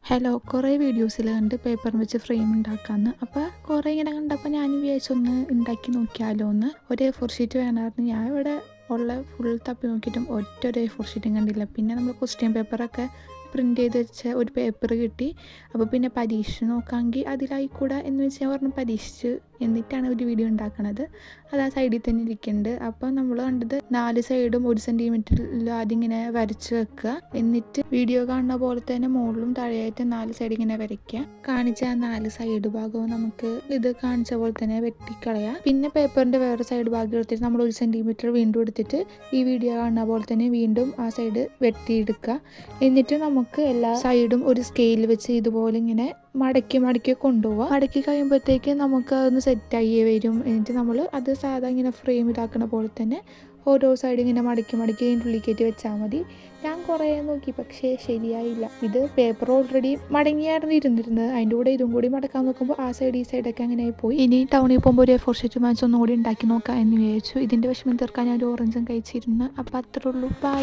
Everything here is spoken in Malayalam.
ഹലോ, കുറേ വീഡിയോസിൽ കണ്ട് പേപ്പർ വെച്ച് ഫ്രെയിം ഉണ്ടാക്കാമെന്ന്. അപ്പോൾ കുറേ ഇങ്ങനെ കണ്ടപ്പോൾ ഞാൻ വിചാരിച്ചൊന്ന് ഉണ്ടാക്കി നോക്കിയാലോ എന്ന്. ഒരു A4 ഷീറ്റ് വേണമായിരുന്നു. ഞാൻ ഇവിടെ ഉള്ള ഫുൾ തപ്പി നോക്കിയിട്ടും ഒരു A4 ഷീറ്റും കണ്ടില്ല. പിന്നെ നമ്മൾ ക്വസ്റ്റ്യൻ പേപ്പറൊക്കെ പ്രിൻ്റ് ചെയ്ത് വെച്ച ഒരു പേപ്പർ കിട്ടി. അപ്പോൾ പിന്നെ പരീക്ഷിച്ച് നോക്കാമെങ്കിൽ അതിലായിക്കൂടെ എന്ന് വെച്ച് ഞാൻ പറഞ്ഞു പരീക്ഷിച്ച് എന്നിട്ടാണ് ഒരു വീഡിയോ ഉണ്ടാക്കണത്. അത് ആ സൈഡിൽ തന്നെ ഇരിക്കുന്നുണ്ട്. അപ്പോൾ നമ്മൾ കണ്ടത് 4 സൈഡും 1 സെൻറ്റിമീറ്ററിൽ ആദ്യം ഇങ്ങനെ വരച്ച് വെക്കുക. എന്നിട്ട് വീഡിയോ കാണുന്ന പോലെ തന്നെ മുകളിലും താഴെയായിട്ട് 4 സൈഡ് ഇങ്ങനെ വരയ്ക്കുക. കാണിച്ച ആ 4 സൈഡ് ഭാഗവും നമുക്ക് ഇത് കാണിച്ച പോലെ തന്നെ വെട്ടിക്കളയാം. പിന്നെ പേപ്പറിൻ്റെ വേറെ സൈഡ് ഭാഗം എടുത്തിട്ട് നമ്മൾ 1 സെൻറ്റിമീറ്റർ വീണ്ടും എടുത്തിട്ട് ഈ വീഡിയോ കാണുന്ന പോലെ തന്നെ വീണ്ടും ആ സൈഡ് വെട്ടിയെടുക്കുക. എന്നിട്ട് നമുക്ക് എല്ലാ സൈഡും ഒരു സ്കെയിൽ വെച്ച് ഇതുപോലെ ഇങ്ങനെ മടക്കി കൊണ്ടുപോവാം. മടക്കി കഴിയുമ്പോഴത്തേക്ക് നമുക്ക് അതൊന്ന് സെറ്റായി വരും. എന്നിട്ട് നമ്മൾ അത് സാധാ ഇങ്ങനെ ഫ്രെയിം ഇതാക്കുന്ന പോലെ തന്നെ ഓരോ സൈഡ് ഇങ്ങനെ മടക്കി അതിൻ്റെ ഉള്ളിൽ കയറ്റി വെച്ചാൽ മതി. ഞാൻ കുറേ നോക്കി, പക്ഷേ ശരിയായില്ല. ഇത് പേപ്പർ ഓൾറെഡി മടങ്ങിയായിരുന്നു ഇരുന്നിരുന്നത്. അതിൻ്റെ കൂടെ ഇതും കൂടി മടക്കാൻ നോക്കുമ്പോൾ ആ സൈഡ് ഈ സൈഡൊക്കെ അങ്ങനെ പോയി. ഇനി ടൗണിൽ പോകുമ്പോൾ ഒരു A4 ഷീറ്റ് വാങ്ങിച്ച് ഒന്നും കൂടി ഉണ്ടാക്കി നോക്കാം എന്ന് വിചാരിച്ചു. ഇതിൻ്റെ വിഷമം തീർക്കാൻ ഞാൻ ഒരു ഓറഞ്ചും കഴിച്ചിരുന്നു. അപ്പോൾ അത്രേ ഉള്ളൂ. ബൈ.